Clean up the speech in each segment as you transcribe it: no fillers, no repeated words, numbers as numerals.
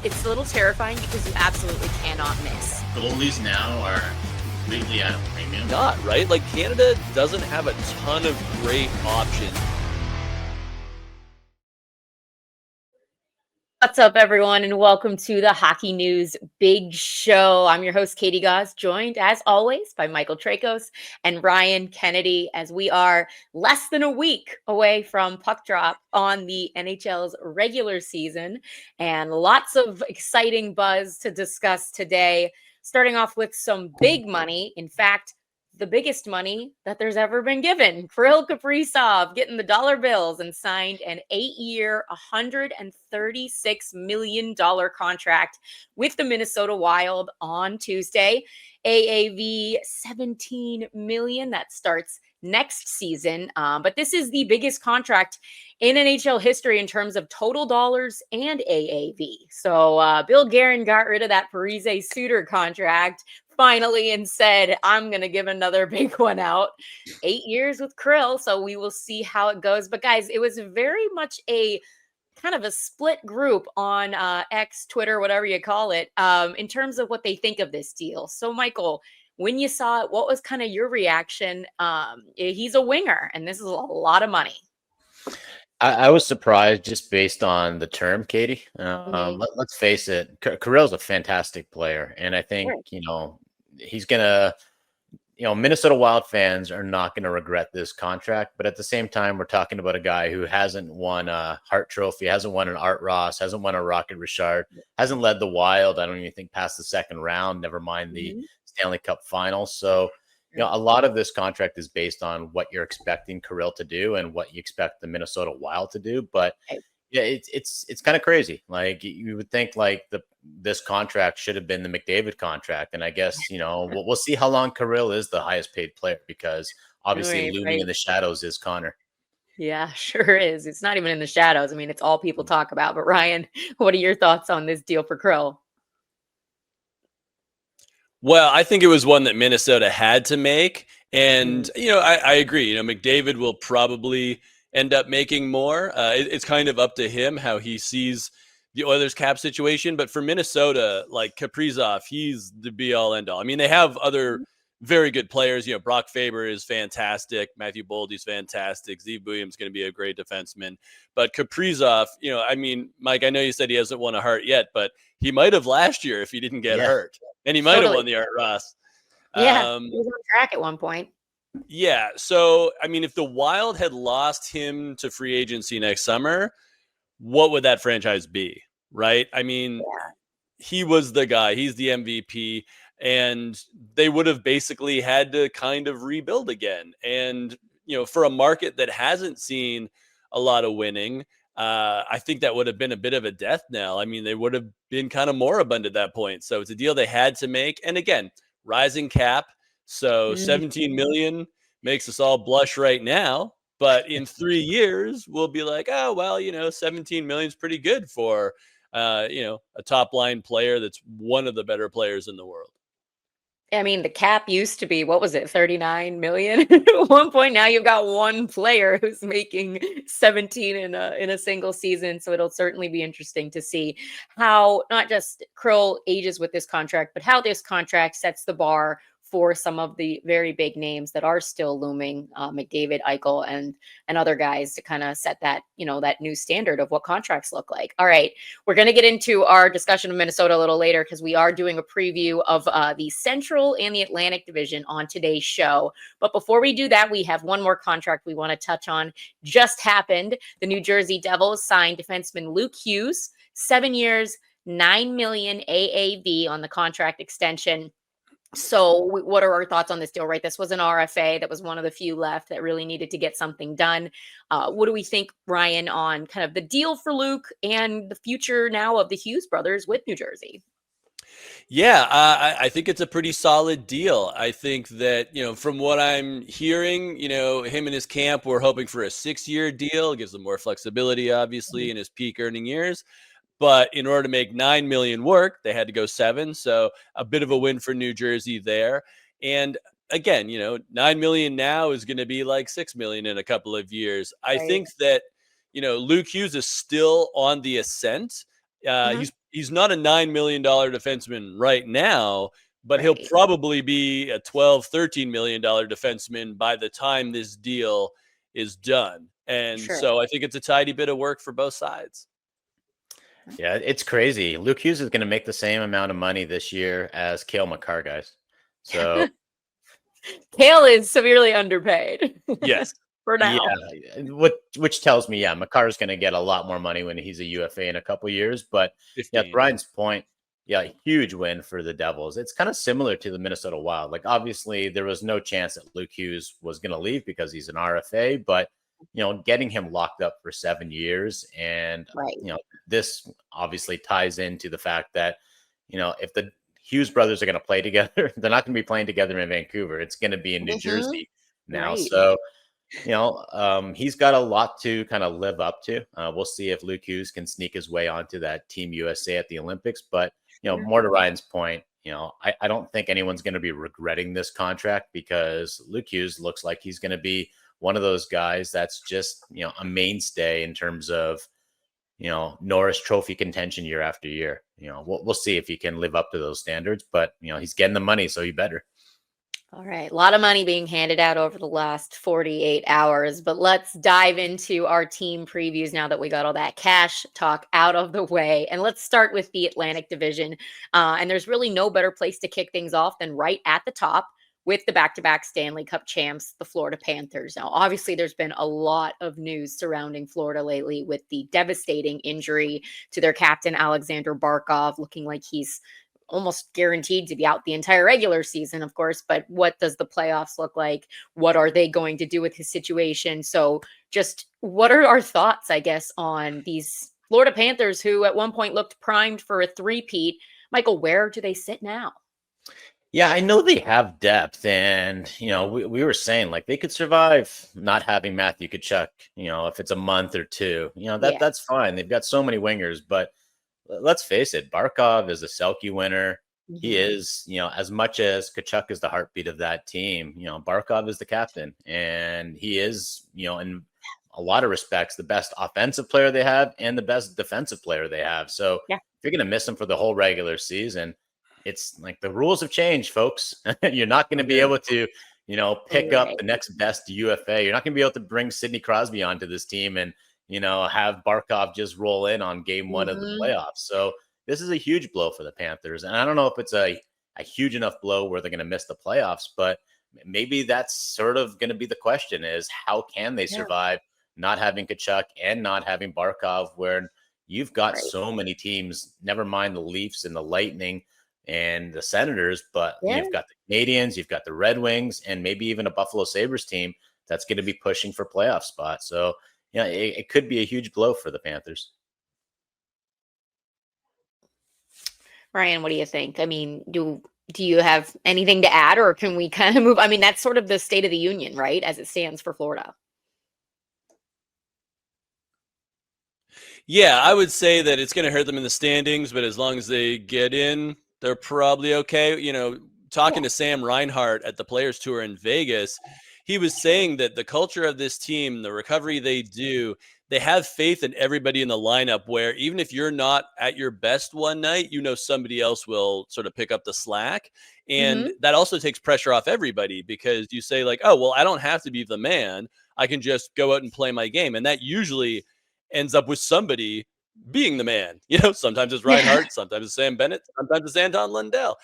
it's a little terrifying because you absolutely cannot miss. Goalies now are completely at a premium. Not, right? Like, Canada doesn't have a ton of great options. What's up, everyone, and welcome to the Hockey News Big Show. I'm your host, Katie Gaus, joined, as always, by Michael Traikos and Ryan Kennedy, as we are less than a week away from puck drop on the NHL's regular season, and lots of exciting buzz to discuss today, starting off with some big money. In fact, the biggest money that there's ever been given. Kirill Kaprizov getting the dollar bills and signed an 8-year, $136 million contract with the Minnesota Wild on Tuesday. AAV $17 million. That starts next season. But this is the biggest contract in NHL history in terms of total dollars and AAV. So Bill Guerin got rid of that Parise Suter contract finally and said, I'm going to give another big one out. 8 years with Krill. So we will see how it goes. But guys, it was very much a kind of a split group on X, Twitter, whatever you call it, in terms of what they think of this deal. So Michael, when you saw it, what was kind of your reaction? He's a winger and this is a lot of money. I was surprised just based on the term, Katie. Let's face it, Kirill's a fantastic player. And I think, he's going to, Minnesota Wild fans are not going to regret this contract. But at the same time, we're talking about a guy who hasn't won a Hart Trophy, hasn't won an Art Ross, hasn't won a Rocket Richard, hasn't led the Wild, I don't even think, past the second round, never mind the Stanley Cup final. So, a lot of this contract is based on what you're expecting Kirill to do and what you expect the Minnesota Wild to do. But yeah, it's kind of crazy. Like, you would think this contract should have been the McDavid contract. And I guess, we'll see how long Kirill is the highest paid player, because obviously looming in the shadows is Connor. Yeah, sure is. It's not even in the shadows. I mean, it's all people talk about. But Ryan, what are your thoughts on this deal for Kirill? Well, I think it was one that Minnesota had to make. And, I agree. McDavid will probably end up making more. It's kind of up to him how he sees the Oilers cap situation. But for Minnesota, like Kaprizov, he's the be-all, end-all. I mean, they have other very good players. Brock Faber is fantastic. Matthew Boldy's fantastic. Zeev Buium's going to be a great defenseman. But Kaprizov, Mike, I know you said he hasn't won a Hart yet, but he might have last year if he didn't get hurt. And he might have won the Art Ross. Yeah, he was on track at one point. Yeah. So, if the Wild had lost him to free agency next summer, what would that franchise be? Right? He was the guy. He's the MVP. And they would have basically had to kind of rebuild again. And, for a market that hasn't seen a lot of winning, I think that would have been a bit of a death knell. They would have been kind of moribund at that point. So it's a deal they had to make. And again, rising cap. So 17 million makes us all blush right now. But in 3 years, we'll be like, oh, well, 17 million is pretty good for, a top line player that's one of the better players in the world. The cap used to be, what was it, 39 million at one point. Now you've got one player who's making 17 in a single season. So it'll certainly be interesting to see how not just Kirill ages with this contract, but how this contract sets the bar for some of the very big names that are still looming, McDavid, Eichel, and other guys, to kind of set that, that new standard of what contracts look like. All right, we're going to get into our discussion of Minnesota a little later, because we are doing a preview of the Central and the Atlantic Division on today's show. But before we do that, we have one more contract we want to touch on. Just happened. The New Jersey Devils signed defenseman Luke Hughes, 7 years, $9 million AAV on the contract extension. So what are our thoughts on this deal, right? This was an RFA. That was one of the few left that really needed to get something done. What do we think, Ryan, on kind of the deal for Luke and the future now of the Hughes brothers with New Jersey? Yeah, I think it's a pretty solid deal. I think that, from what I'm hearing, him and his camp were hoping for a 6-year deal. It gives them more flexibility, obviously, in his peak earning years. But in order to make $9 million work, they had to go 7. So a bit of a win for New Jersey there. And again, $9 million now is going to be like $6 million in a couple of years. I think that, Luke Hughes is still on the ascent. He's not a $9 million defenseman right now, but Right. he'll probably be a $12, $13 million defenseman by the time this deal is done. And so I think it's a tidy bit of work for both sides. Yeah, it's crazy. Luke Hughes is going to make the same amount of money this year as Cale Makar, guys. So Cale is severely underpaid. Yes. For now. Yeah, which tells me, Makar is going to get a lot more money when he's a UFA in a couple years. But 15. Yeah, Brian's point, huge win for the Devils. It's kind of similar to the Minnesota Wild. Like, obviously, there was no chance that Luke Hughes was going to leave because he's an RFA, but getting him locked up for 7 years, and this obviously ties into the fact that if the Hughes brothers are going to play together, they're not going to be playing together in Vancouver. It's going to be in New Jersey now. So he's got a lot to kind of live up to. We'll see if Luke Hughes can sneak his way onto that Team USA at the Olympics. But, more to Ryan's point, I don't think anyone's going to be regretting this contract, because Luke Hughes looks like he's going to be one of those guys that's just, a mainstay in terms of, Norris Trophy contention year after year. We'll see if he can live up to those standards, but, he's getting the money, so he better. All right. A lot of money being handed out over the last 48 hours, but let's dive into our team previews now that we got all that cash talk out of the way. And let's start with the Atlantic Division. And there's really no better place to kick things off than right at the top with the back-to-back Stanley Cup champs, the Florida Panthers. Now, obviously, there's been a lot of news surrounding Florida lately with the devastating injury to their captain, Aleksander Barkov, looking like he's almost guaranteed to be out the entire regular season, of course, but what does the playoffs look like? What are they going to do with his situation? So just what are our thoughts, I guess, on these Florida Panthers, who at one point looked primed for a three-peat? Michael, where do they sit now? Yeah, I know they have depth, and, we were saying, like, they could survive not having Matthew Tkachuk, if it's a month or two, that's fine. They've got so many wingers, but let's face it, Barkov is a Selke winner. He is, as much as Tkachuk is the heartbeat of that team, Barkov is the captain, and he is, in a lot of respects, the best offensive player they have and the best defensive player they have. So if you're going to miss him for the whole regular season, it's like the rules have changed, folks. You're not going to be able to, pick up the next best UFA. You're not going to be able to bring Sidney Crosby onto this team and, have Barkov just roll in on game one of the playoffs. So this is a huge blow for the Panthers. And I don't know if it's a huge enough blow where they're going to miss the playoffs, but maybe that's sort of going to be the question, is how can they survive not having Tkachuk and not having Barkov, where you've got so many teams, never mind the Leafs and the Lightning and the Senators, but you've got the Canadiens, you've got the Red Wings, and maybe even a Buffalo Sabres team that's going to be pushing for playoff spots. So it could be a huge blow for the Panthers. Ryan, what do you think? I mean, do you have anything to add, or can we kind of move? I mean, that's sort of the state of the union, right, as it stands for Florida. Yeah, I would say that it's going to hurt them in the standings, but as long as they get in, they're probably okay. Talking to Sam Reinhart at the Players Tour in Vegas, he was saying that the culture of this team, the recovery they do, they have faith in everybody in the lineup, where even if you're not at your best one night, somebody else will sort of pick up the slack. And that also takes pressure off everybody, because you say, like, oh, well, I don't have to be the man. I can just go out and play my game. And that usually ends up with somebody being the man. Sometimes it's Reinhardt, sometimes it's Sam Bennett, sometimes it's Anton Lundell.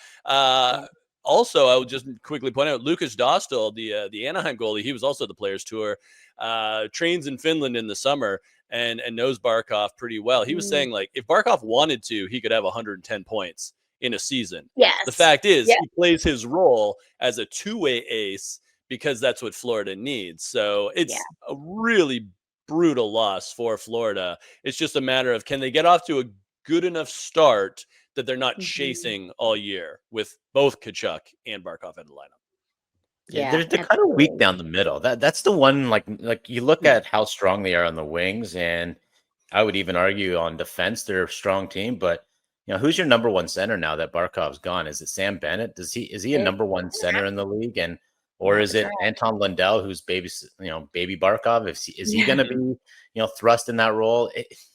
Also, I would just quickly point out Lucas Dostal, the Anaheim goalie. He was also the Players Tour, trains in Finland in the summer and knows Barkov pretty well. He was saying, like, if Barkov wanted to, he could have 110 points in a season. Yes. The fact is, he plays his role as a two-way ace because that's what Florida needs. So it's a really brutal loss for Florida. It's just a matter of, can they get off to a good enough start that they're not chasing all year with both Tkachuk and Barkov in the lineup. They're kind of weak down the middle. That's the one, like you look at how strong they are on the wings, and I would even argue on defense they're a strong team. But who's your number one center now that Barkov's gone? Is it Sam Bennett? Is he a number one center in the league? Or is it Anton Lundell, who's baby Barkov? Is he going to be thrust in that role?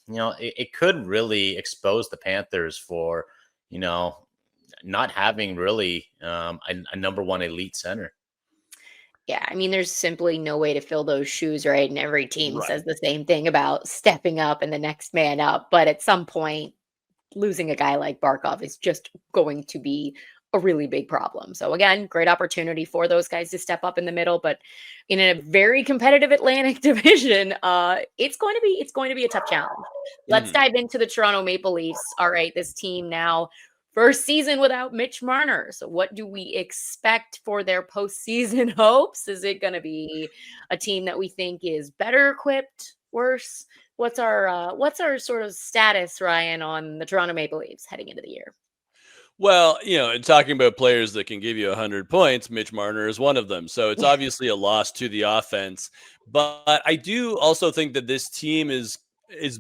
it could really expose the Panthers for, not having really a number one elite center. Yeah, I mean, there's simply no way to fill those shoes, right? And every team Right. says the same thing about stepping up and the next man up. But at some point, losing a guy like Barkov is just going to be a really big problem. So again, great opportunity for those guys to step up in the middle, but in a very competitive Atlantic division, it's going to be a tough challenge. Let's dive into the Toronto Maple Leafs. All right, this team now first season without Mitch Marner. So what do we expect for their postseason hopes? Is it going to be a team that we think is better equipped, worse? What's our sort of status, Ryan, on the Toronto Maple Leafs heading into the year? Well, and talking about players that can give you 100 points, Mitch Marner is one of them. So it's obviously a loss to the offense. But I do also think that this team is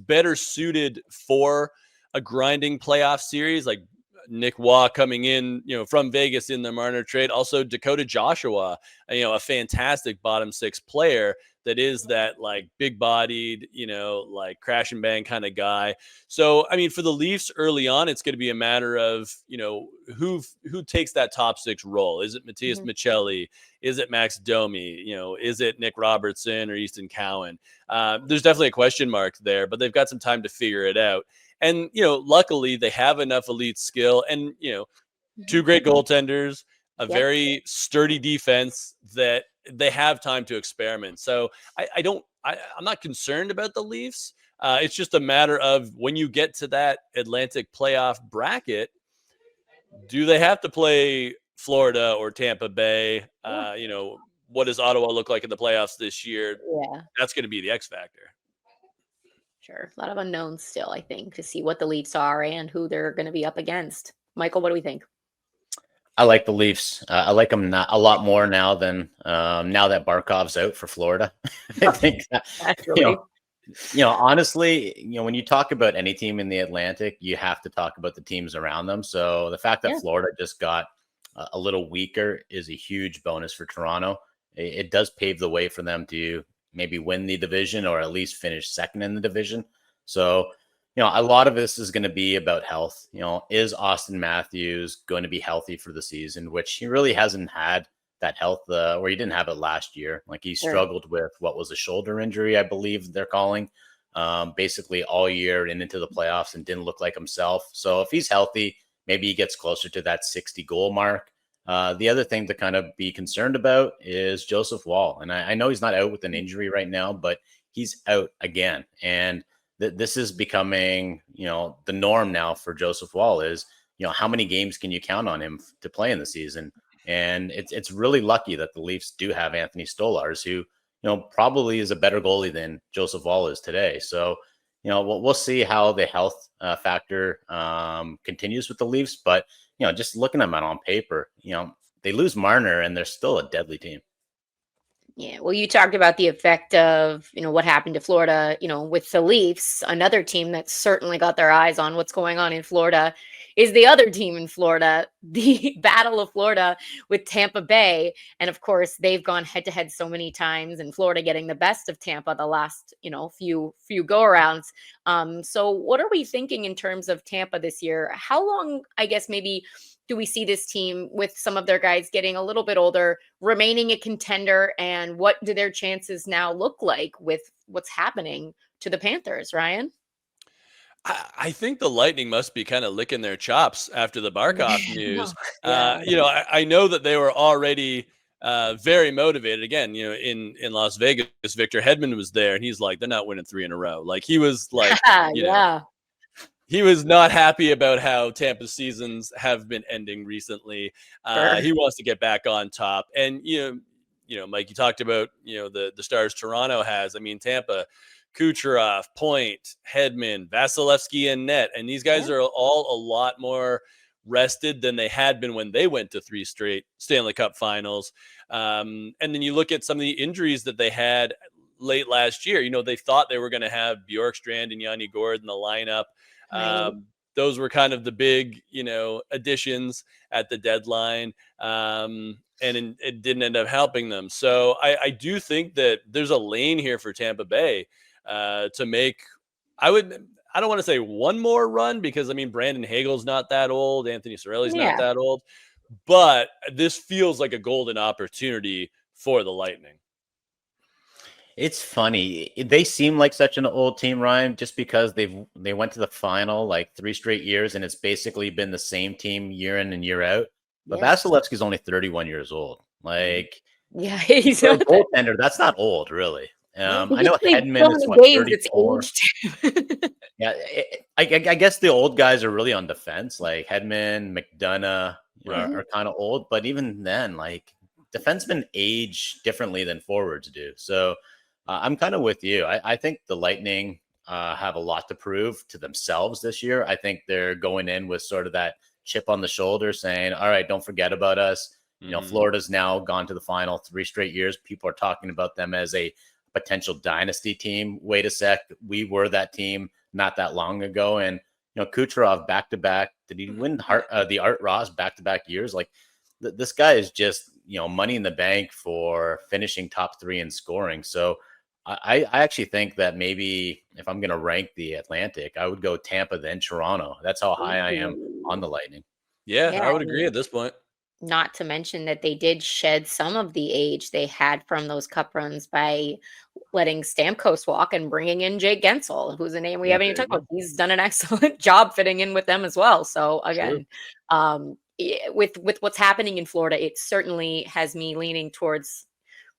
better suited for a grinding playoff series, like Nick Waugh coming in, from Vegas in the Marner trade. Also Dakota Joshua, a fantastic bottom six player that is that like big bodied, like crash and bang kind of guy. So, I mean, for the Leafs early on, it's going to be a matter of, who takes that top six role. Is it Matthias Michelli? Is it Max Domi? Is it Nick Robertson or Easton Cowan? There's definitely a question mark there, but they've got some time to figure it out. And, luckily they have enough elite skill and, two great goaltenders, a very sturdy defense that they have time to experiment. So I'm not concerned about the Leafs. It's just a matter of when you get to that Atlantic playoff bracket, do they have to play Florida or Tampa Bay? What does Ottawa look like in the playoffs this year? Yeah. That's going to be the X factor. Sure. A lot of unknowns still, I think, to see what the Leafs are and who they're going to be up against. Michael, what do we think? I like the Leafs. I like them a lot more now than now that Barkov's out for Florida. I think that, honestly, when you talk about any team in the Atlantic, you have to talk about the teams around them. So the fact that Florida just got a little weaker is a huge bonus for Toronto. It does pave the way for them to maybe win the division or at least finish second in the division. So, a lot of this is going to be about health. Is Austin Matthews going to be healthy for the season, which he really hasn't had that health where he didn't have it last year. Like he struggled with what was a shoulder injury, I believe they're calling, basically all year and into the playoffs and didn't look like himself. So if he's healthy, maybe he gets closer to that 60 goal mark. The other thing to kind of be concerned about is Joseph Woll. And I know he's not out with an injury right now, but he's out again. And this is becoming, the norm now for Joseph Woll is, how many games can you count on him to play in the season? And it's really lucky that the Leafs do have Anthony Stolarz, who, probably is a better goalie than Joseph Woll is today. So, we'll see how the health factor continues with the Leafs. But, just looking at them on paper, they lose Marner and they're still a deadly team. Yeah, well, you talked about the effect of, what happened to Florida, with the Leafs. Another team that certainly got their eyes on what's going on in Florida is the other team in Florida, the Battle of Florida with Tampa Bay. And of course, they've gone head to head so many times, and Florida getting the best of Tampa the last, few go-arounds. So what are we thinking in terms of Tampa this year? How long, I guess, maybe do we see this team with some of their guys getting a little bit older, remaining a contender? And what do their chances now look like with what's happening to the Panthers, Ryan? I think the Lightning must be kind of licking their chops after the Barkov news. I know that they were already very motivated. Again, in Las Vegas, Victor Hedman was there, and he's like, they're not winning 3 in a row. Like he was like, he was not happy about how Tampa's seasons have been ending recently. He wants to get back on top. And, Mike, you talked about, the stars Toronto has. I mean, Tampa, Kucherov, Point, Hedman, Vasilevsky, and net. And these guys are all a lot more rested than they had been when they went to 3 straight Stanley Cup finals. And then you look at some of the injuries that they had late last year. They thought they were going to have Bjorkstrand and Yanni Gourde in the lineup. Those were kind of the big, additions at the deadline. And it didn't end up helping them. So I do think that there's a lane here for Tampa Bay to make. I don't want to say one more run because, I mean, Brandon Hagel's not that old. Anthony Cirelli's not that old. But this feels like a golden opportunity for the Lightning. It's funny. They seem like such an old team, Ryan, just because they went to the final like 3 straight years, and it's basically been the same team year in and year out. But Vasilevsky's only 31 years old. Like, he's for a goaltender. That's not old, really. I know Hedman is 34. Yeah, I guess the old guys are really on defense. Like Hedman, McDonough are kind of old, but even then, like defensemen age differently than forwards do. So I'm kind of with you. I think the Lightning have a lot to prove to themselves this year. I think they're going in with sort of that chip on the shoulder, saying, "All right, don't forget about us." You know, Florida's now gone to the final 3 straight years. People are talking about them as a potential dynasty team. Wait a sec, we were that team not that long ago. And Kucherov back-to-back, did he win the Art Ross back-to-back years? Like this guy is just money in the bank for finishing top 3 in scoring. So I actually think that maybe if I'm going to rank the Atlantic, I would go Tampa then Toronto. That's how high I am on the Lightning. Yeah, I would agree at this point. Not to mention that they did shed some of the age they had from those cup runs by letting Stamkos walk and bringing in Jake Gensel, who's a name we haven't even talked about. He's done an excellent job fitting in with them as well. So again, with what's happening in Florida, it certainly has me leaning towards,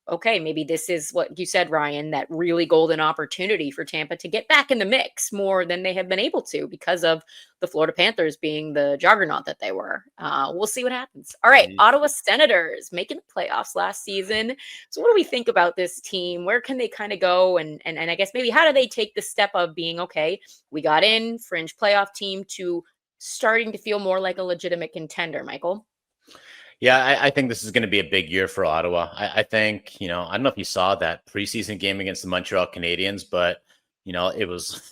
okay, maybe this is what you said, Ryan, that really golden opportunity for Tampa to get back in the mix more than they have been able to because of the Florida Panthers being the juggernaut that they were. We'll see what happens. All right, Ottawa Senators making the playoffs last season. So what do we think about this team? Where can they kind of go? And I guess maybe how do they take the step of being, okay, we got in, fringe playoff team, to starting to feel more like a legitimate contender, Michael? Yeah, I think this is going to be a big year for Ottawa. I think, I don't know if you saw that preseason game against the Montreal Canadiens, but, it was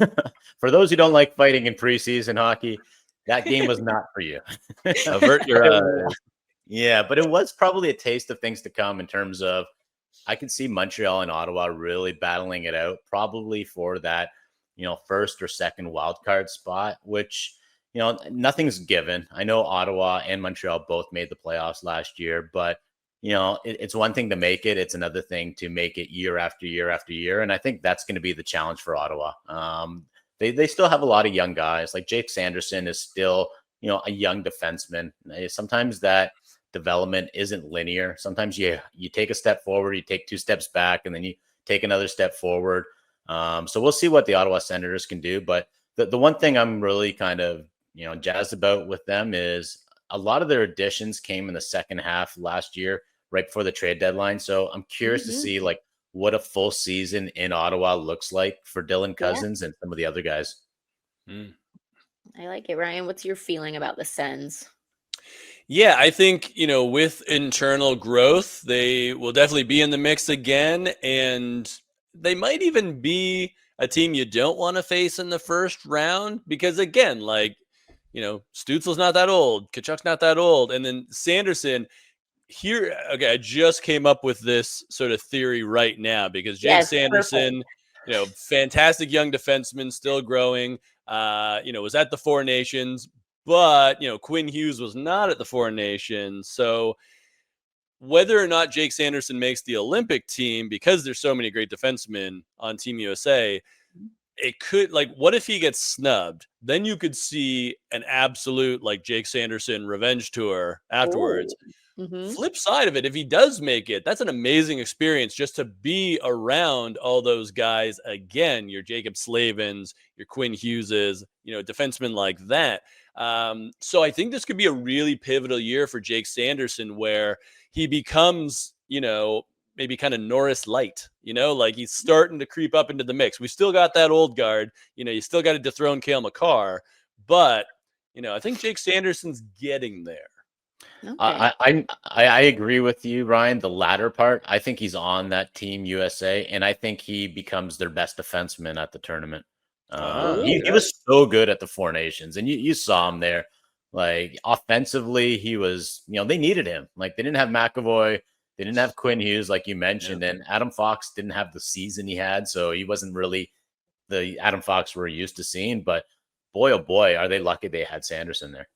for those who don't like fighting in preseason hockey, that game was not for you. Avert your eyes. Yeah, but it was probably a taste of things to come in terms of I could see Montreal and Ottawa really battling it out, probably for that, first or second wild card spot, which nothing's given. I know Ottawa and Montreal both made the playoffs last year, but it's one thing to make it. It's another thing to make it year after year after year. And I think that's going to be the challenge for Ottawa. They still have a lot of young guys. Like Jake Sanderson is still, a young defenseman. Sometimes that development isn't linear. Sometimes you take a step forward, you take 2 steps back, and then you take another step forward. So we'll see what the Ottawa Senators can do. But the one thing I'm really kind of jazzed about with them is a lot of their additions came in the second half last year, right before the trade deadline. So I'm curious to see like what a full season in Ottawa looks like for Dylan Cousins and some of the other guys. I like it, Ryan. What's your feeling about the Sens? Yeah, I think, with internal growth, they will definitely be in the mix again. And they might even be a team you don't want to face in the first round because, again, like, Stützle's not that old. Kachuk's not that old. And then Sanderson here. Okay, I just came up with this sort of theory right now because Jake Sanderson, fantastic young defenseman, still growing, was at the Four Nations, but, Quinn Hughes was not at the Four Nations. So whether or not Jake Sanderson makes the Olympic team, because there's so many great defensemen on Team USA, it could, like, what if he gets snubbed? Then you could see an absolute, like, Jake Sanderson revenge tour afterwards. Flip side of it, if he does make it, that's an amazing experience just to be around all those guys again. Your Jacob Slavins, your Quinn Hugheses, defensemen like that. So I think this could be a really pivotal year for Jake Sanderson where he becomes, maybe kind of Norris light, like he's starting to creep up into the mix. We still got that old guard, you still got to dethrone Cale Makar, but, I think Jake Sanderson's getting there. Okay. I agree with you, Ryan. The latter part, I think he's on that Team USA, and I think he becomes their best defenseman at the tournament. He was so good at the Four Nations, and you saw him there. Like offensively, he was, they needed him. Like they didn't have McAvoy. They didn't have Quinn Hughes, like you mentioned, and Adam Fox didn't have the season he had, so he wasn't really the Adam Fox we're used to seeing. But boy, oh boy, are they lucky they had Sanderson there.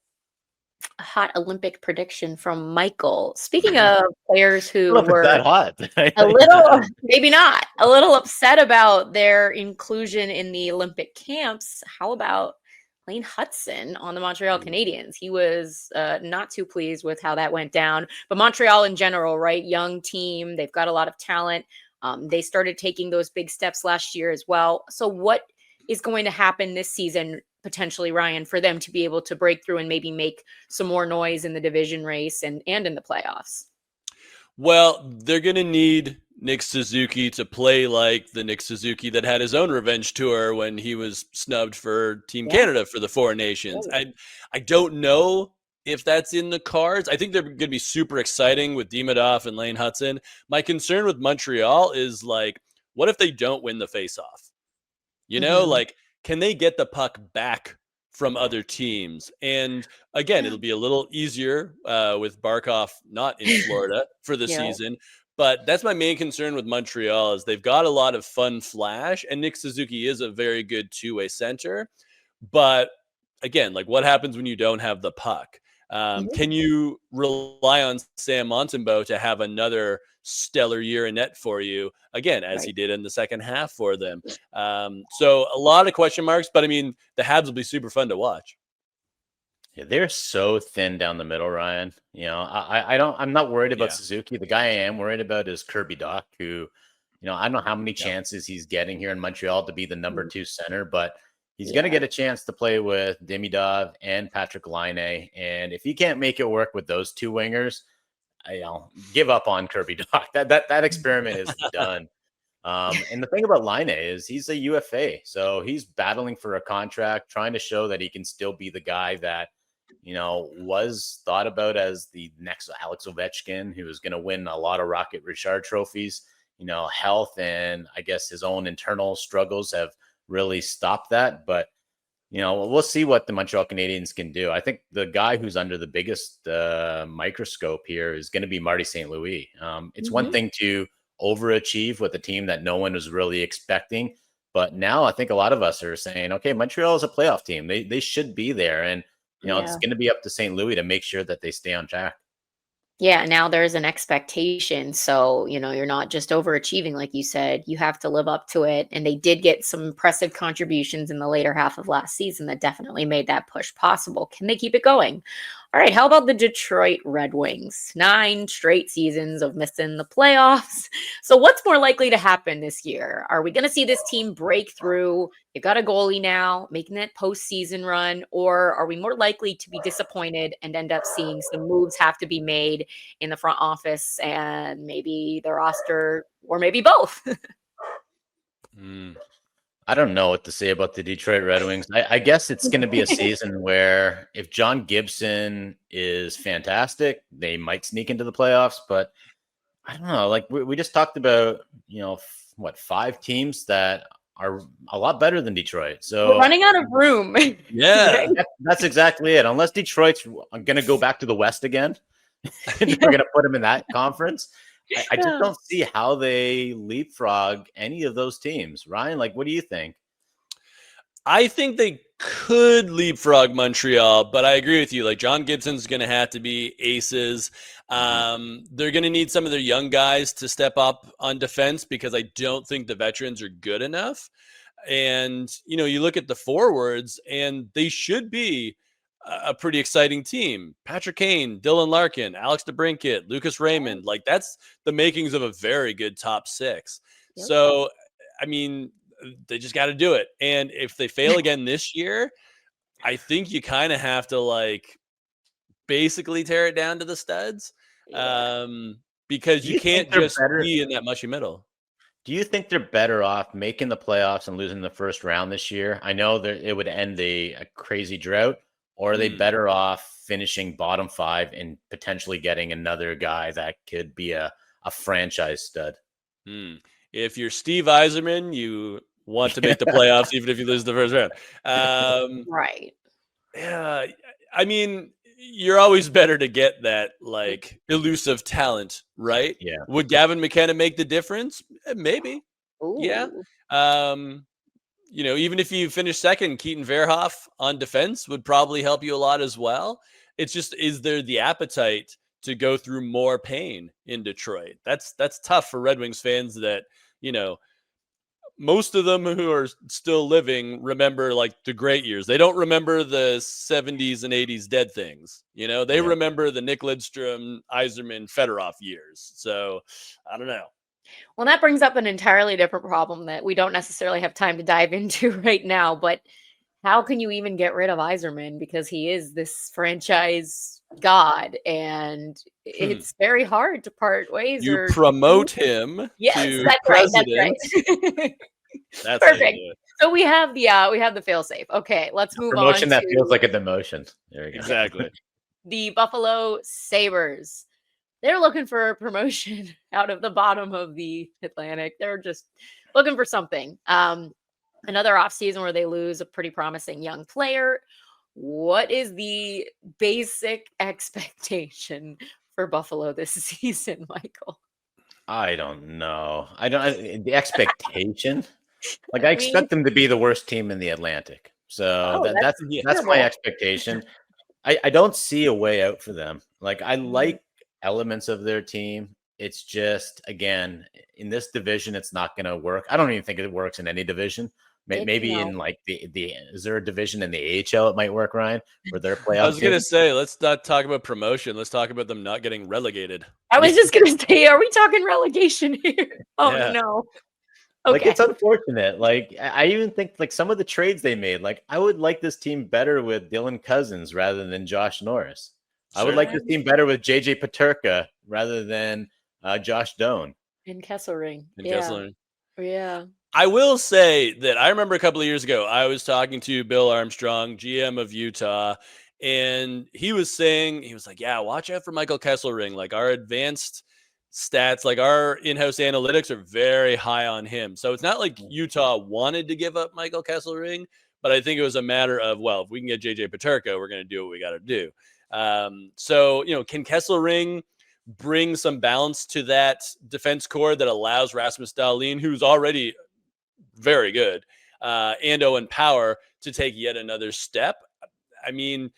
A hot Olympic prediction from Michael. Speaking of players who were that hot. a little, maybe not, a little upset about their inclusion in the Olympic camps, how about Lane Hudson on the Montreal Canadiens? He was not too pleased with how that went down. But Montreal in general, right? Young team. They've got a lot of talent. They started taking those big steps last year as well. So what is going to happen this season, potentially, Ryan, for them to be able to break through and maybe make some more noise in the division race and in the playoffs? Well, they're going to need Nick Suzuki to play like the Nick Suzuki that had his own revenge tour when he was snubbed for Team Canada for the Four Nations. I don't know if that's in the cards. I think they're going to be super exciting with Demidov and Lane Hudson. My concern with Montreal is, like, what if they don't win the faceoff? You know, like, can they get the puck back from other teams? And again, it'll be a little easier with Barkov not in Florida for the season. But that's my main concern with Montreal, is they've got a lot of fun flash, and Nick Suzuki is a very good two-way center. But again, like, what happens when you don't have the puck? Can you rely on Sam Montembeault to have another stellar year in net for you, again, as he did in the second half for them? So a lot of question marks, but I mean, the Habs will be super fun to watch. Yeah, they're so thin down the middle, Ryan. You know, I'm not worried about Suzuki. The guy I am worried about is Kirby Dach, who, you know, I don't know how many chances he's getting here in Montreal to be the number 2 center, but he's going to get a chance to play with Demidov and Patrick Laine. And if he can't make it work with those two wingers, I'll give up on Kirby Dach. That experiment is done. And the thing about Laine is he's a UFA. So he's battling for a contract, trying to show that he can still be the guy that, you know, was thought about as the next Alex Ovechkin, who was going to win a lot of Rocket Richard trophies. You know, health and I guess his own internal struggles have really stopped that. But, you know, we'll see what the Montreal Canadiens can do. I think the guy who's under the biggest microscope here is going to be Marty St. Louis. It's one thing to overachieve with a team that no one was really expecting. But now I think a lot of us are saying, okay, Montreal is a playoff team. They should be there. And, you know, it's going to be up to St. Louis to make sure that they stay on track. Yeah, now there's an expectation. So, you know, you're not just overachieving, like you said, you have to live up to it. And they did get some impressive contributions in the later half of last season that definitely made that push possible. Can they keep it going? All right, how about the Detroit Red Wings? 9 straight seasons of missing the playoffs. So what's more likely to happen this year? Are we going to see this team break through? They've got a goalie now, making that postseason run, or are we more likely to be disappointed and end up seeing some moves have to be made in the front office and maybe the roster, or maybe both? I don't know what to say about the Detroit Red Wings. I guess it's going to be a season where if John Gibson is fantastic, they might sneak into the playoffs. But I don't know. Like we just talked about, you know, 5 teams that are a lot better than Detroit. So we're running out of room. Yeah, that's exactly it. Unless Detroit's going to go back to the West again, and we're going to put them in that conference. I just don't see how they leapfrog any of those teams. Ryan, like, what do you think? I think they could leapfrog Montreal, but I agree with you. Like, John Gibson's going to have to be aces. They're going to need some of their young guys to step up on defense because I don't think the veterans are good enough. And, you know, you look at the forwards and they should be a pretty exciting team. Patrick Kane, Dylan Larkin, Alex DeBrincat, Lucas Raymond. Like, that's the makings of a very good top 6. Yep. So, I mean, they just got to do it. And if they fail again this year, I think you kind of have to, like, basically tear it down to the studs because you can't just be in that mushy middle. Do you think they're better off making the playoffs and losing the first round this year? I know that it would end a crazy drought. Or are they better off finishing bottom 5 and potentially getting another guy that could be a franchise stud? If you're Steve Yzerman, you want to make the playoffs even if you lose the first round. Right. Yeah. I mean, you're always better to get that, like, elusive talent, right? Yeah. Would Gavin McKenna make the difference? Maybe. Ooh. Yeah. even if you finish second, Keaton Verhoff on defense would probably help you a lot as well. It's just, is there the appetite to go through more pain in Detroit? That's tough for Red Wings fans that, most of them who are still living remember like the great years. They don't remember the 70s and 80s dead things. They remember the Nick Lidstrom, Yzerman, Fedorov years. So I don't know. Well, that brings up an entirely different problem that we don't necessarily have time to dive into right now, but how can you even get rid of Yzerman? Because he is this franchise god, and it's very hard to part ways. You promote him to that's president. Right. That's perfect. So we have the fail-safe. Okay, let's move on. Promotion that feels like a demotion. There we go. Exactly. The Buffalo Sabres. They're looking for a promotion out of the bottom of the Atlantic. They're just looking for something. Another offseason where they lose a pretty promising young player. What is the basic expectation for Buffalo this season, Michael? I don't know. The expectation. Like, I expect them to be the worst team in the Atlantic. So that's my expectation. I don't see a way out for them. Like, I like elements of their team. It's just, again, in this division, it's not going to work. I don't even think it works in any division. Maybe in like is there a division in the AHL it might work, Ryan, for their playoffs? I was going to say, let's not talk about promotion. Let's talk about them not getting relegated. I was just going to say, are we talking relegation here? Oh, no. Okay. Like, it's unfortunate. Like, I even think like some of the trades they made, like, I would like this team better with Dylan Cousins rather than Josh Norris. Sure. I would like this team better with JJ Peterka rather than Josh Doan. And Kesselring. Yeah. I will say that I remember a couple of years ago, I was talking to Bill Armstrong, GM of Utah, and he was like, yeah, watch out for Michael Kesselring. Like, our advanced stats, like our in-house analytics are very high on him. So it's not like Utah wanted to give up Michael Kesselring, but I think it was a matter of, well, if we can get JJ Peterka, we're going to do what we got to do. So, can Kesselring bring some balance to that defense core that allows Rasmus Dahlin, who's already very good, and Owen Power to take yet another step? I mean,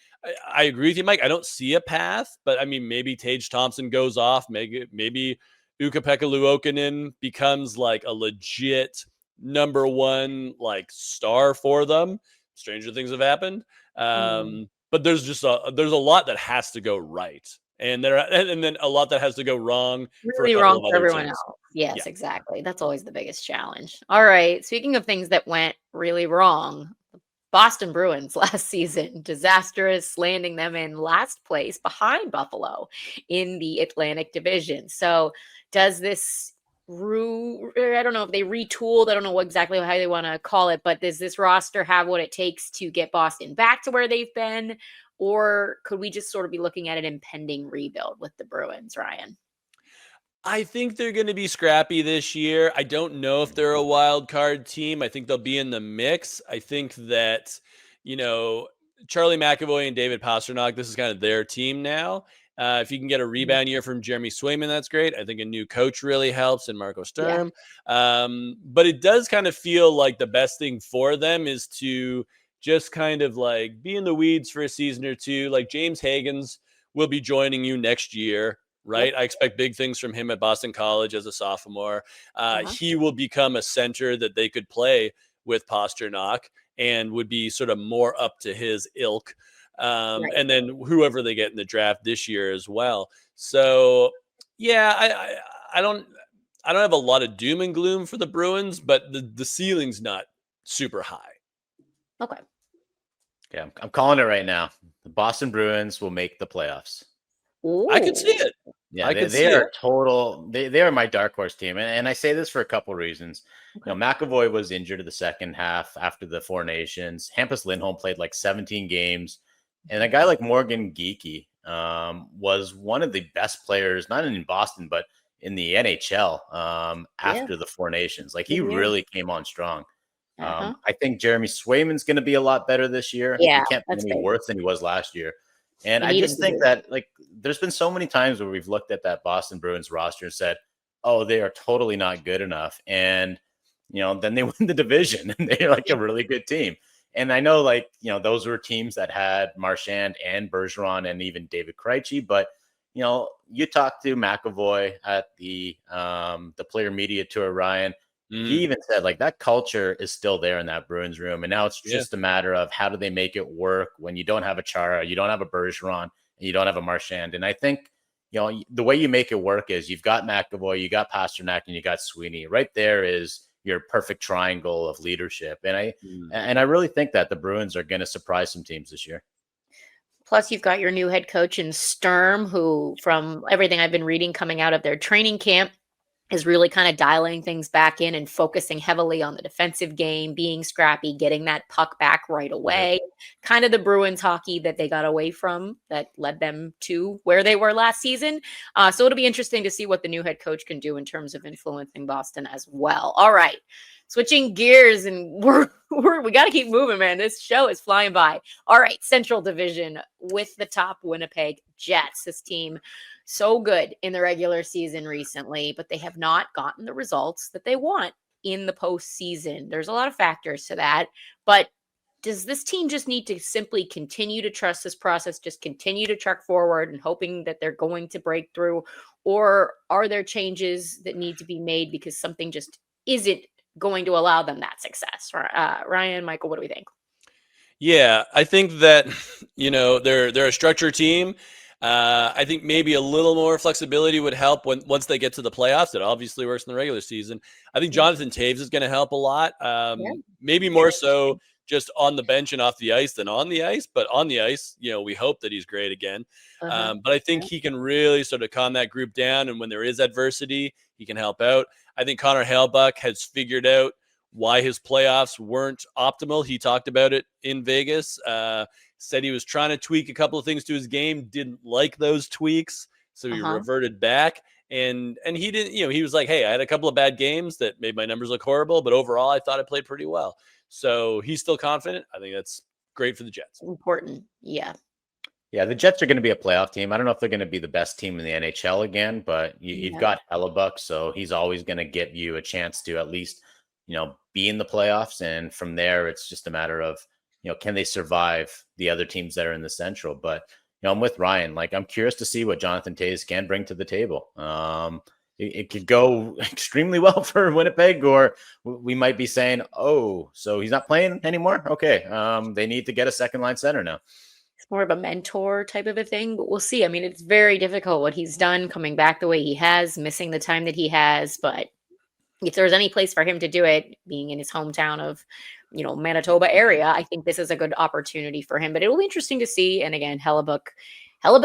I agree with you, Mike. I don't see a path, but I mean, maybe Tage Thompson goes off. Maybe Ukko-Pekka Luukkonen becomes like a legit number one like star for them. Stranger things have happened. But there's a lot that has to go right. And then a lot that has to go wrong. Really wrong for everyone else. Yes, exactly. That's always the biggest challenge. All right. Speaking of things that went really wrong, Boston Bruins last season, disastrous, landing them in last place behind Buffalo in the Atlantic Division. So does this, I don't know if they retooled, I don't know exactly how they want to call it, but does this roster have what it takes to get Boston back to where they've been? Or could we just sort of be looking at an impending rebuild with the Bruins, Ryan? I think they're going to be scrappy this year. I don't know if they're a wild card team. I think they'll be in the mix. I think that, Charlie McAvoy and David Pastrnak, this is kind of their team now. If you can get a rebound year from Jeremy Swayman, that's great. I think a new coach really helps, and Marco Sturm. Yeah. But it does kind of feel like the best thing for them is to just kind of like be in the weeds for a season or two. Like, James Hagens will be joining you next year, right? Yep. I expect big things from him at Boston College as a sophomore. He will become a center that they could play with Pastrnak and would be sort of more up to his ilk. And then whoever they get in the draft this year as well. So, yeah, I don't have a lot of doom and gloom for the Bruins, but the ceiling's not super high. Okay. Yeah, I'm calling it right now. The Boston Bruins will make the playoffs. Ooh. I can see it. Yeah, they are total. They are my dark horse team, and I say this for a couple reasons. Okay. McAvoy was injured in the second half after the Four Nations. Hampus Lindholm played like 17 games, and a guy like Morgan Geekie was one of the best players, not in Boston, but in the NHL after the Four Nations. Like, he really came on strong. I think Jeremy Swayman's going to be a lot better this year. Yeah, he can't be any worse than he was last year. And I just think that, like, there's been so many times where we've looked at that Boston Bruins roster and said, oh, they are totally not good enough. And then they win the division and they're like a really good team. And I know, like, those were teams that had Marchand and Bergeron and even David Krejci, but you talked to McAvoy at the player media tour, Ryan. He even said, like, that culture is still there in that Bruins room. And now it's just a matter of how do they make it work when you don't have a Chara, you don't have a Bergeron, and you don't have a Marchand. And I think, the way you make it work is you've got McAvoy, you got Pasternak, and you got Sweeney. Right there is your perfect triangle of leadership. And I really think that the Bruins are going to surprise some teams this year. Plus, you've got your new head coach in Sturm, who, from everything I've been reading coming out of their training camp, is really kind of dialing things back in and focusing heavily on the defensive game, being scrappy, getting that puck back right away. Kind of the Bruins hockey that they got away from that led them to where they were last season. So it'll be interesting to see what the new head coach can do in terms of influencing Boston as well. All right. Switching gears, and we got to keep moving, man. This show is flying by. All right, Central Division with the top Winnipeg Jets. This team so good in the regular season recently, but they have not gotten the results that they want in the postseason. There's a lot of factors to that, but does this team just need to simply continue to trust this process, just continue to truck forward and hoping that they're going to break through, or are there changes that need to be made because something just isn't going to allow them that success? Ryan, Michael, what do we think? Yeah, I think that, they're a structured team. I think maybe a little more flexibility would help once they get to the playoffs. It obviously works in the regular season. I think Jonathan Toews is going to help a lot. Maybe more so just on the bench and off the ice than on the ice. But on the ice, we hope that he's great again. But I think he can really sort of calm that group down. And when there is adversity, he can help out. I think Connor Hellebuyck has figured out why his playoffs weren't optimal. He talked about it in Vegas. Said he was trying to tweak a couple of things to his game, didn't like those tweaks, so he reverted back. And he didn't, he was like, hey, I had a couple of bad games that made my numbers look horrible, but overall I thought I played pretty well. So he's still confident. I think that's great for the Jets. Important. Yeah, the Jets are going to be a playoff team. I don't know if they're going to be the best team in the NHL again, but you've got Hellebuyck, so he's always going to give you a chance to at least, be in the playoffs. And from there, it's just a matter of, can they survive the other teams that are in the Central? But, I'm with Ryan. Like, I'm curious to see what Jonathan Toews can bring to the table. It could go extremely well for Winnipeg, or we might be saying, oh, so he's not playing anymore? Okay. They need to get a second line center now. It's more of a mentor type of a thing, but we'll see. I mean, it's very difficult what he's done, coming back the way he has, missing the time that he has. But if there's any place for him to do it, being in his hometown of, Manitoba area, I think this is a good opportunity for him. But it will be interesting to see. And again, Hellebuyck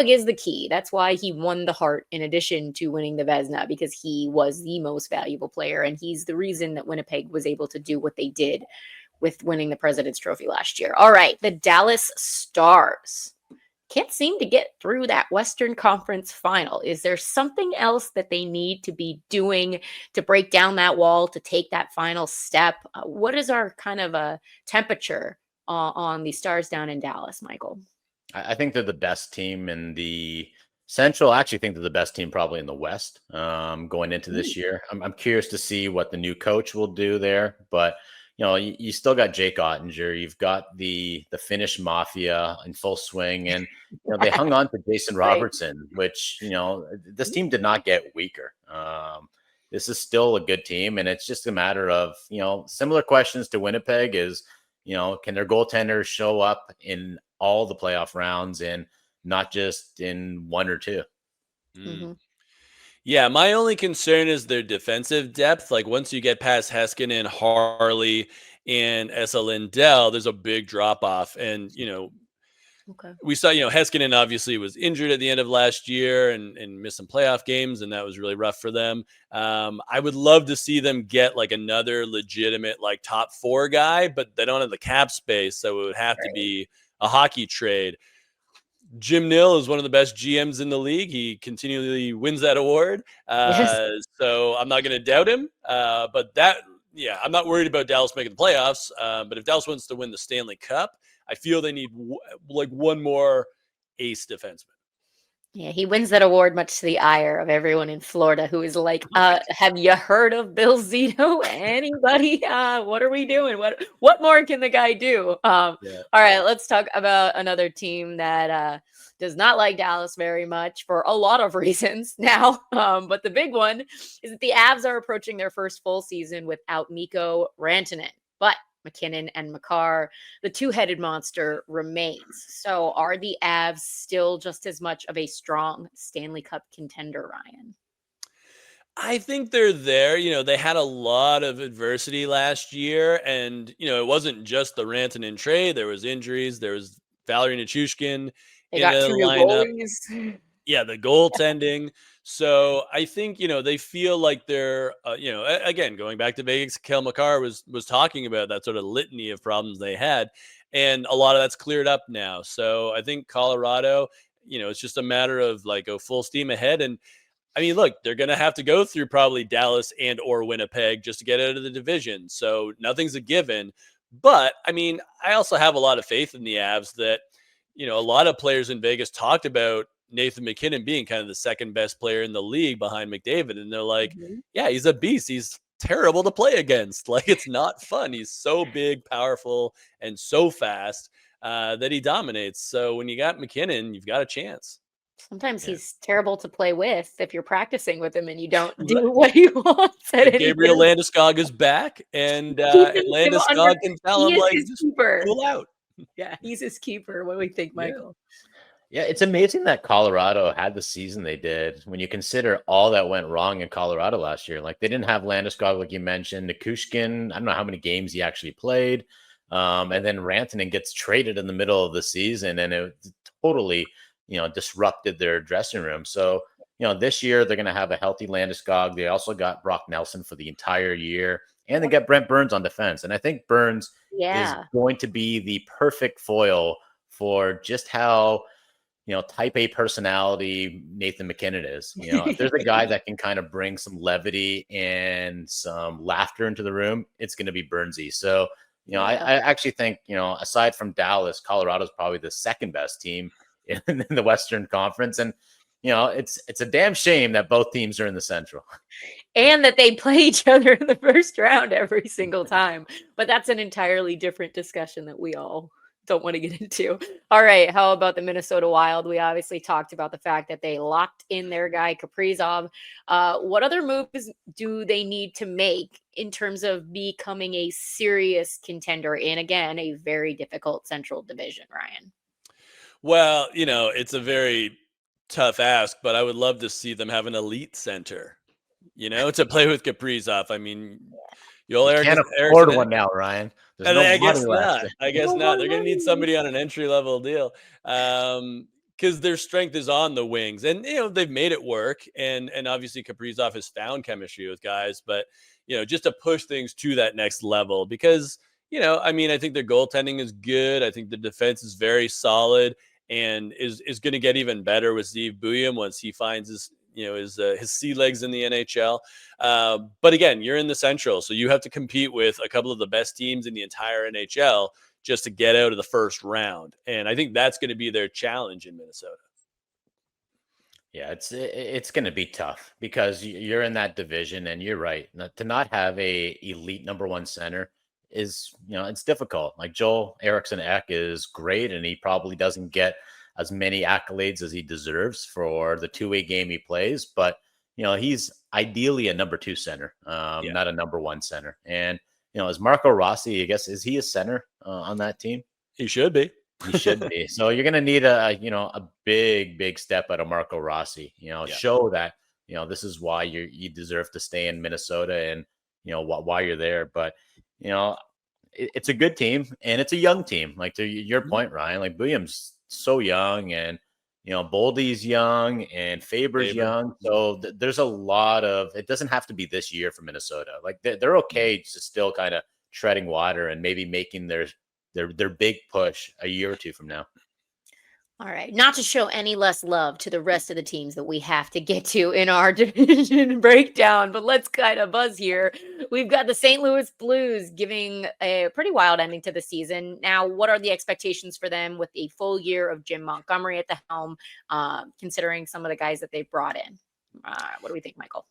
is the key. That's why he won the Hart in addition to winning the Vezina, because he was the most valuable player. And he's the reason that Winnipeg was able to do what they did with winning the President's Trophy last year. All right, the Dallas Stars can't seem to get through that Western Conference final. Is there something else that they need to be doing to break down that wall, to take that final step? What is our kind of a temperature on the Stars down in Dallas, Michael? I think they're the best team in the Central. I actually think they're the best team probably in the West going into this year. I'm curious to see what the new coach will do there, but you still got Jake Ottinger. You've got the Finnish mafia in full swing, and they hung on to Jason Robertson, which this team did not get weaker. This is still a good team, and it's just a matter of similar questions to Winnipeg is can their goaltenders show up in all the playoff rounds and not just in one or two. Yeah, my only concern is their defensive depth. Like, once you get past Heiskanen, Harley, and Esa Lindell, there's a big drop off. And, we saw, Heiskanen obviously was injured at the end of last year and missed some playoff games, and that was really rough for them. I would love to see them get like another legitimate, like, top 4 guy, but they don't have the cap space. So it would have to be a hockey trade. Jim Nill is one of the best GMs in the league. He continually wins that award. So I'm not going to doubt him. But I'm not worried about Dallas making the playoffs. But if Dallas wants to win the Stanley Cup, I feel they need one more ace defenseman. Yeah, he wins that award much to the ire of everyone in Florida who is like, have you heard of Bill Zito? Anybody? What are we doing? What more can the guy do? All right, let's talk about another team that does not like Dallas very much for a lot of reasons now. But the big one is that the Avs are approaching their first full season without Mikko Rantanen. But McKinnon and Makar, the two-headed monster, remains. So are the Avs still just as much of a strong Stanley Cup contender, Ryan? I think they're there. They had a lot of adversity last year, and, it wasn't just the Rantanen trade. There was injuries. There was Valeri Nichushkin They in got the two new lineup. goalies. Yeah, the goaltending. So I think, they feel like they're, again, going back to Vegas, Cale Makar was talking about that sort of litany of problems they had. And a lot of that's cleared up now. So I think Colorado, it's just a matter of like a full steam ahead. And I mean, look, they're going to have to go through probably Dallas and or Winnipeg just to get out of the division. So nothing's a given. But I mean, I also have a lot of faith in the Avs that, a lot of players in Vegas talked about Nathan McKinnon being kind of the second best player in the league behind McDavid. And they're like, yeah, he's a beast. He's terrible to play against. Like, it's not fun. He's so big, powerful, and so fast that he dominates. So when you got McKinnon, you've got a chance. Sometimes he's terrible to play with if you're practicing with him and you don't do what he wants. Gabriel Landeskog is back, and Landeskog can tell him, like, just pull out. Yeah, he's his keeper. What do we think, Michael? Yeah, it's amazing that Colorado had the season they did when you consider all that went wrong in Colorado last year. Like, they didn't have Landeskog, like you mentioned, Nichushkin. I don't know how many games he actually played. And then Rantanen gets traded in the middle of the season, and it totally, disrupted their dressing room. So, this year they're going to have a healthy Landeskog. They also got Brock Nelson for the entire year, and they get Brent Burns on defense. And I think Burns is going to be the perfect foil for just how, type A personality Nathan McKinnon is. If there's a guy that can kind of bring some levity and some laughter into the room, it's going to be Burnsy. So, I actually think, aside from Dallas, Colorado's probably the second best team in the Western Conference. And, it's a damn shame that both teams are in the Central. And that they play each other in the first round every single time. But that's an entirely different discussion that we all don't want to get into. All right. How about the Minnesota Wild? We obviously talked about the fact that they locked in their guy, Kaprizov. What other moves do they need to make in terms of becoming a serious contender in, again, a very difficult Central Division, Ryan? Well, it's a very tough ask, but I would love to see them have an elite center, to play with Kaprizov. I mean, you can't afford one now, Ryan. There's no I guess not. I guess not. They're going to need somebody on an entry-level deal because their strength is on the wings. And, they've made it work. And obviously Kaprizov has found chemistry with guys. But, just to push things to that next level because, I mean, I think their goaltending is good. I think the defense is very solid and is going to get even better with Steve Bouillon once he finds his sea legs in the NHL. But again, you're in the Central, so you have to compete with a couple of the best teams in the entire NHL just to get out of the first round. And I think that's going to be their challenge in Minnesota. Yeah, it's going to be tough because you're in that division, and you're right. To not have a elite number one center is, it's difficult. Like Joel Eriksson Ek is great, and he probably doesn't get as many accolades as he deserves for the two-way game he plays. But, he's ideally a number two center, not a number one center. And, is Marco Rossi, I guess, is he a center on that team? He should be. He should be. So you're going to need a big step out of Marco Rossi, show that, this is why you deserve to stay in Minnesota and, why you're there. But, it's a good team and it's a young team. Like to your point, Ryan, like Williams so young and, Boldy's young and Faber's young. So there's a lot of, it doesn't have to be this year for Minnesota. Like they're okay to still kind of treading water and maybe making their big push a year or two from now. All right. Not to show any less love to the rest of the teams that we have to get to in our division breakdown, but let's kind of buzz here. We've got the St. Louis Blues giving a pretty wild ending to the season. Now, what are the expectations for them with a full year of Jim Montgomery at the helm, considering some of the guys that they've brought in? What do we think, Michael?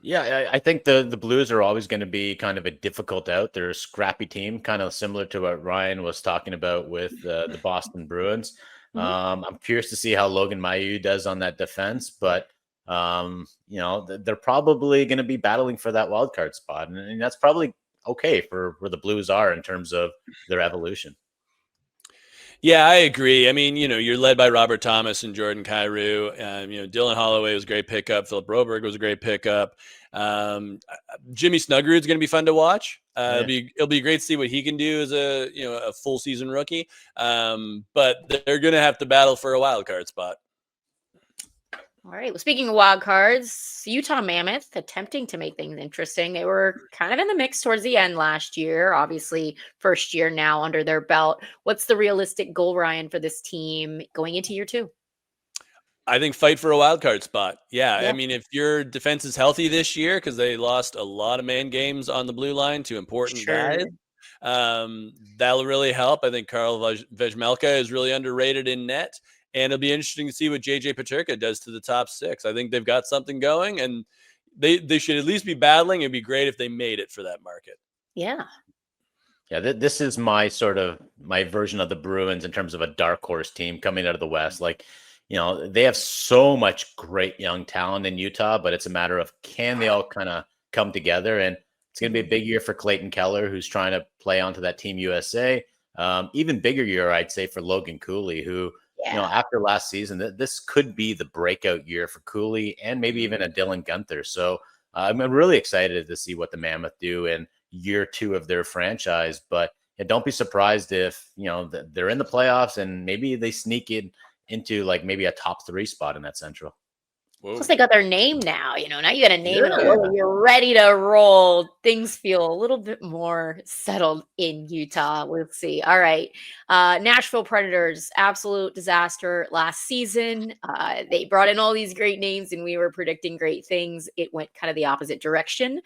Yeah, I think the Blues are always going to be kind of a difficult out. They're a scrappy team, kind of similar to what Ryan was talking about with the Boston Bruins. I'm curious to see how Logan Mailloux does on that defense, but they're probably going to be battling for that wild card spot, and that's probably okay for where the Blues are in terms of their evolution. Yeah, I agree. I mean, you're led by Robert Thomas and Jordan Kyrou. Dylan Holloway was a great pickup. Philip Broberg was a great pickup. Jimmy Snuggerud is going to be fun to watch. It'll be great to see what he can do as a full season rookie. But they're going to have to battle for a wild card spot. All right. Well, speaking of wild cards, Utah Mammoth attempting to make things interesting. They were kind of in the mix towards the end last year. Obviously, first year now under their belt. What's the realistic goal, Ryan, for this team going into year 2? I think fight for a wild card spot. Yeah. I mean, if your defense is healthy this year, because they lost a lot of man games on the blue line to important guys, that'll really help. I think Karl Vejmelka is really underrated in net. And it'll be interesting to see what JJ Peterka does to the top 6. I think they've got something going, and they should at least be battling. It'd be great if they made it for that market. Yeah. Yeah, this is my version of the Bruins in terms of a dark horse team coming out of the West. Like, they have so much great young talent in Utah, but it's a matter of can they all kind of come together? And it's going to be a big year for Clayton Keller, who's trying to play onto that Team USA. Even bigger year, I'd say, for Logan Cooley, who, after last season, this could be the breakout year for Cooley and maybe even a Dylan Guenther. So I'm really excited to see what the Mammoth do in year 2 of their franchise. But don't be surprised if, they're in the playoffs and maybe they sneak into like maybe a top 3 spot in that Central. Whoa. Plus they got their name now, now you got a name and a logo. You're ready to roll. Things feel a little bit more settled in Utah. We'll see. All right. Nashville Predators, absolute disaster last season. They brought in all these great names and we were predicting great things. It went kind of the opposite direction.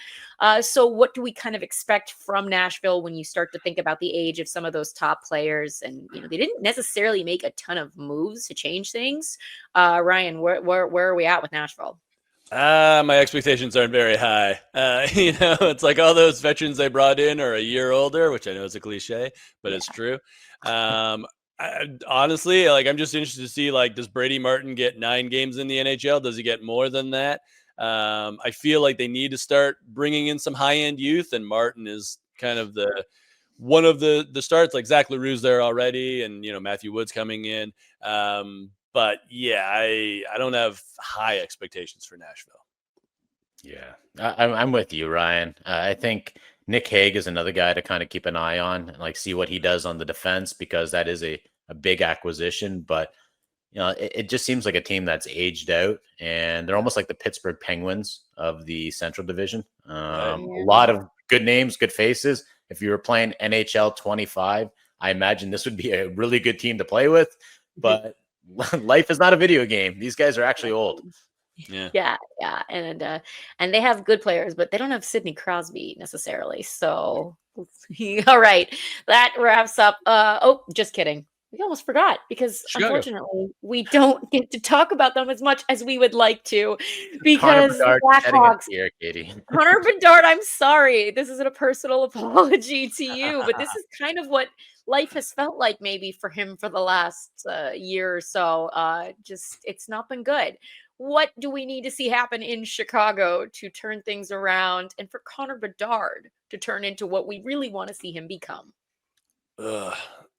So what do we kind of expect from Nashville when you start to think about the age of some of those top players? And, they didn't necessarily make a ton of moves to change things. Ryan, where are we at with Nashville? My expectations aren't very high. It's like all those veterans they brought in are a year older, which I know is a cliche, but it's true. Honestly, I'm just interested to see, does Brady Martin get 9 games in the NHL? Does he get more than that? I feel like they need to start bringing in some high-end youth, and Martin is kind of one of the starts. Like Zach LaRue's there already, and Matthew Wood's coming in. But yeah, I don't have high expectations for Nashville. Yeah, I'm with you, Ryan. I think Nick Hague is another guy to kind of keep an eye on and see what he does on the defense, because that is a big acquisition. But it just seems like a team that's aged out, and they're almost like the Pittsburgh Penguins of the Central Division. A lot of good names, good faces. If you were playing NHL 25, I imagine this would be a really good team to play with. But life is not a video game. These guys are actually old. Yeah. And they have good players, but they don't have Sidney Crosby necessarily. So, all right, that wraps up. Just kidding. We almost forgot because unfortunately we don't get to talk about them as much as we would like to, because the Blackhawks. Here, Katie. Connor Bedard, I'm sorry. This isn't a personal apology to you, but this is kind of what life has felt like maybe for him for the last year or so. It's not been good. What do we need to see happen in Chicago to turn things around and for Connor Bedard to turn into what we really want to see him become?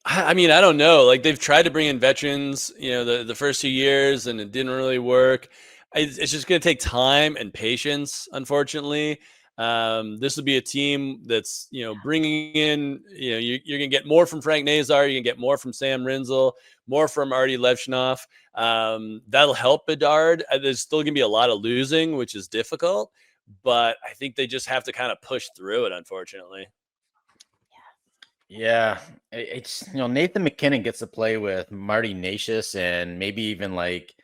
I mean, I don't know. They've tried to bring in veterans, the first 2 years, and it didn't really work. It's just going to take time and patience, unfortunately. This will be a team that's, bringing in, you're going to get more from Frank Nazar. You can get more from Sam Rinzel, more from Artie Levshnoff. That'll help Bedard. There's still going to be a lot of losing, which is difficult, but I think they just have to kind of push through it, unfortunately. Yeah, it's Nathan McKinnon gets to play with Marty Nashis and maybe even like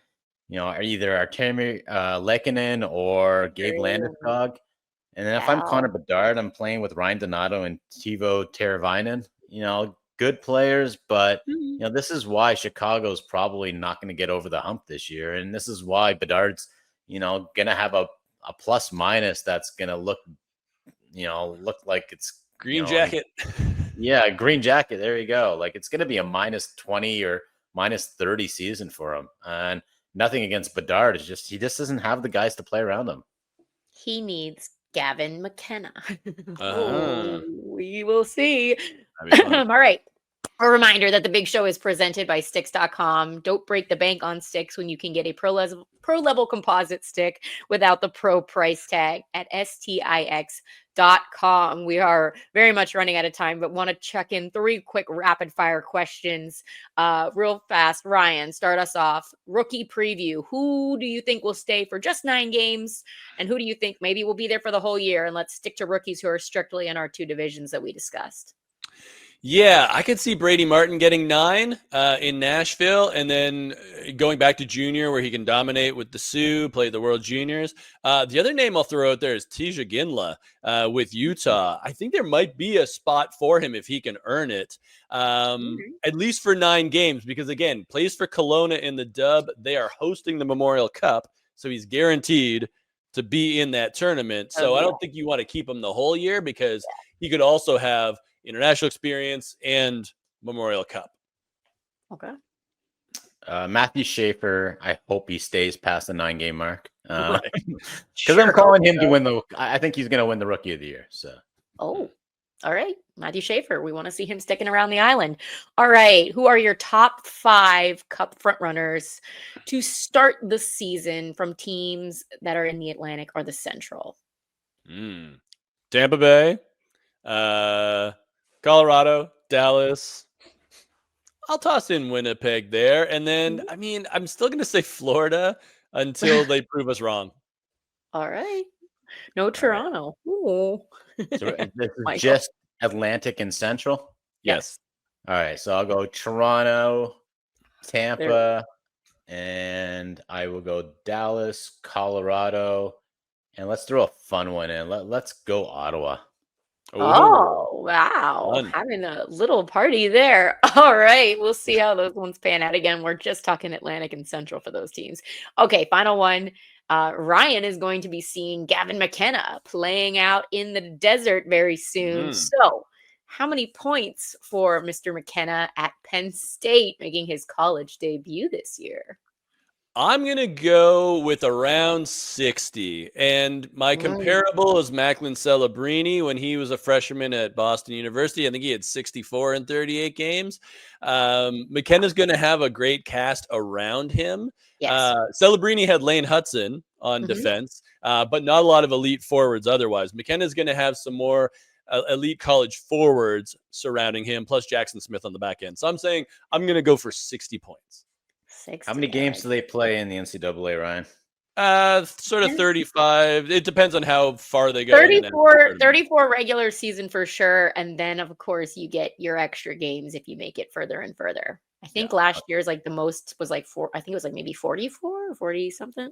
either Artemi Lehkonen or Gabe Landeskog. And then if I'm Connor Bedard, I'm playing with Ryan Donato and Teuvo Teravainen. Good players, but this is why Chicago's probably not going to get over the hump this year, and this is why Bedard's going to have a plus minus that's going to look like it's green jacket. Yeah, green jacket. There you go. Like it's going to be a minus 20 or minus 30 season for him, and nothing against Bedard. It's just he just doesn't have the guys to play around him. He needs Gavin McKenna. We will see. All right. A reminder that the Big Show is presented by Sticks.com. Don't break the bank on sticks when you can get a pro level composite stick without the pro price tag at Stix.com. We are very much running out of time, but want to check in 3 quick rapid fire questions real fast. Ryan, start us off. Rookie preview. Who do you think will stay for just 9 games? And who do you think maybe will be there for the whole year? And let's stick to rookies who are strictly in our 2 divisions that we discussed. Yeah, I could see Brady Martin getting 9 in Nashville, and then going back to junior where he can dominate with the Sioux, play the World Juniors. The other name I'll throw out there is Tija Ginla with Utah. I think there might be a spot for him if he can earn it, at least for 9 games, because, again, plays for Kelowna in the dub. They are hosting the Memorial Cup, so he's guaranteed to be in that tournament. So I don't think you want to keep him the whole year because he could also have international experience and Memorial Cup. Okay. Matthew Schaefer, I hope he stays past the 9-game mark. Because Sure. I'm calling him to win I think he's going to win the Rookie of the Year. So. Oh, all right. Matthew Schaefer. We want to see him sticking around the island. All right. Who are your top 5 Cup frontrunners to start the season from teams that are in the Atlantic or the Central? Tampa Bay, Colorado, Dallas. I'll toss in Winnipeg there. And then, I mean, I'm still going to say Florida until they prove us wrong. All right. No Toronto. Ooh. So this is just Atlantic and Central? Yes. All right. So I'll go Toronto, Tampa, and I will go Dallas, Colorado. And let's throw a fun one in. Let's go Ottawa. Oh, wow. Fun. Having a little party there. All right. We'll see how those ones pan out. Again, we're just talking Atlantic and Central for those teams. Okay, final one. Ryan is going to be seeing Gavin McKenna playing out in the desert very soon. So how many points for Mr. McKenna at Penn State making his college debut this year? I'm going to go with around 60. And my comparable is Macklin Celebrini when he was a freshman at Boston University. I think he had 64 in 38 games. McKenna's going to have a great cast around him. Yes. Celebrini had Lane Hudson on defense, but not a lot of elite forwards otherwise. McKenna's going to have some more elite college forwards surrounding him, plus Jackson Smith on the back end. So I'm saying I'm going to go for 60 points. 60. How many games do they play in the NCAA, Ryan? Sort of 35. It depends on how far they go. 34 regular season for sure. And then, of course, you get your extra games if you make it further and further. I think last year's like the most was like 4. I think it was like maybe 44 or 40 something.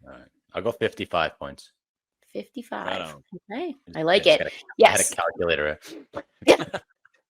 All right. I'll go 55 points. 55. Okay. I like it. Yes. I had a calculator. Yeah.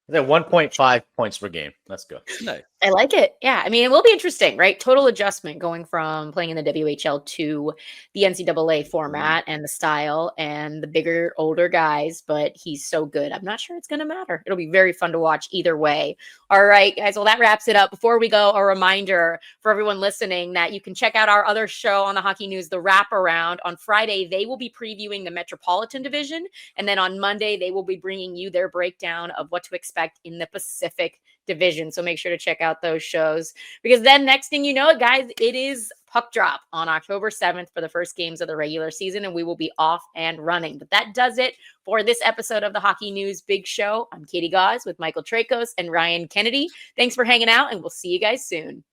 1.5 points per game. Let's go. Nice. I like it. Yeah. I mean, it will be interesting, right? Total adjustment going from playing in the WHL to the NCAA format and the style and the bigger, older guys, but he's so good. I'm not sure it's going to matter. It'll be very fun to watch either way. All right, guys. Well, that wraps it up. Before we go, a reminder for everyone listening that you can check out our other show on the Hockey News, The Wraparound. On Friday, they will be previewing the Metropolitan Division. And then on Monday, they will be bringing you their breakdown of what to expect in the Pacific Division. So make sure to check out those shows, because then next thing you know, guys, it is puck drop on October 7th for the first games of the regular season, and we will be off and running. But that does it for this episode of the Hockey News Big Show. I'm Katie Gaus with Michael Traikos and Ryan Kennedy. Thanks for hanging out, and we'll see you guys soon.